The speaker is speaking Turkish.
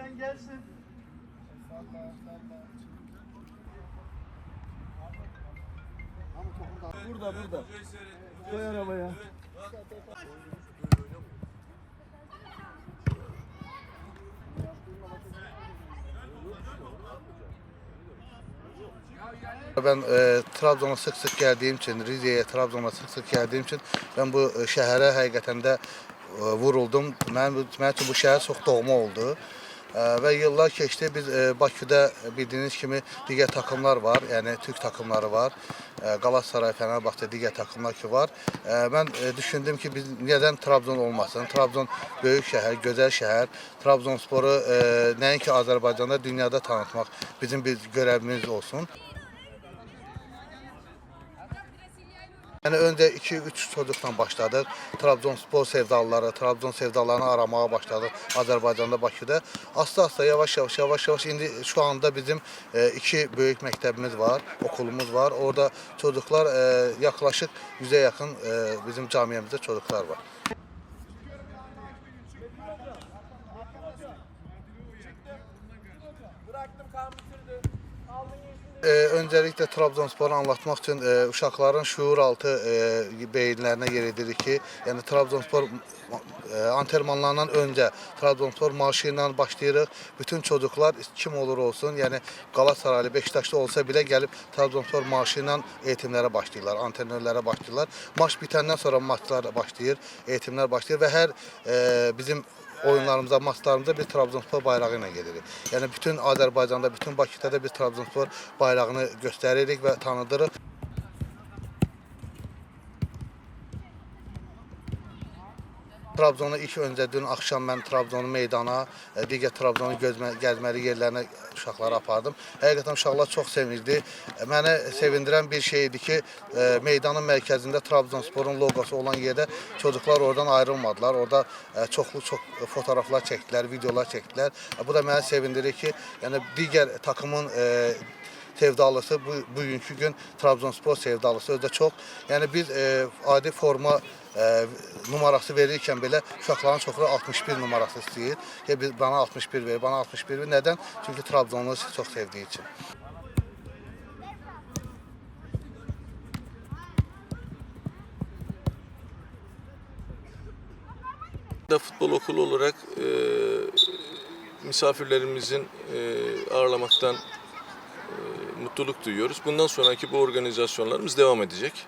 isteyen gelsin. Burada. Koy arabaya. Ben Trabzon'a sık geldiğim için, Rize'ye, Trabzon'a sık geldiğim için ben bu şehre hakikaten de vuruldum. Mənim üçün bu şehir çok doğma oldu. Ve yıllar geçti. Biz Bakü'de bildiğiniz gibi diğer takımlar var. Yani Türk takımları var. Galatasaray, Fenerbahçe diğer takımlar ki var. Ben düşündüm ki biz neden Trabzon olmasın? Trabzon büyük şehir, güzel şehir. Trabzonspor'u nəinki Azərbaycanda, dünyada tanıtmak bizim bir görevimiz olsun. Yani önce 2-3 çocuktan başladık. Trabzonspor sevdalıları, Trabzon sevdalarını aramaya başladık Azerbaycan'da, Bakü'de. Asla yavaş indi şu anda bizim 2 büyük mektebimiz var, okulumuz var. Orada çocuklar yaklaşık 100'e yakın bizim camiyemizde çocuklar var. Öncelikle Trabzonspor'u anlatmak için uşaqların şuur altı beyinlerine yeredirik ki, yani Trabzonspor antrenmanlarından önce Trabzonspor marşıyla başlayırıq. Bütün çocuklar kim olur olsun, yani Galatasaraylı, Beşiktaşlı olsa bile gelip Trabzonspor marşıyla eğitimlere başlayırlar, antrenörlere başlayırlar. Maç bitenden sonra maçlar başlayır, eğitimler başlayır ve her bizim oyunlarımıza, maçlarımıza bir Trabzonspor bayrağı ile gelirik. Yani bütün Azerbaycan'da, bütün Bakü'de de biz Trabzonspor bayrağını gösteririk ve tanıdırıq. Trabzonu ilk öncə dün axşam mən Trabzonu meydana, digər Trabzonu gəzməli yerlərinə uşaqları apardım. Həqiqətən uşaqlar çox sevinirdi. Məni sevindirən bir şey idi ki, meydanın mərkəzində Trabzonsporun logosu olan yerdə çocuklar oradan ayrılmadılar. Orada çox fotoğraflar çəkdilər, videolar çəkdilər. Bu da məni sevindirir ki, yəni digər takımın sevdalısı bugünkü gün Trabzonspor sevdalısı özü də çox. Yəni biz adi forma numarası verirken bile uşaqların çoxu 61 numarası istəyir. Biz bana 61 ver, bana 61 ver. Neden? Çünkü Trabzon'u çok sevdiği için. Futbol okulu olarak misafirlerimizin ağırlamaktan mutluluk duyuyoruz. Bundan sonraki bu organizasyonlarımız devam edecek.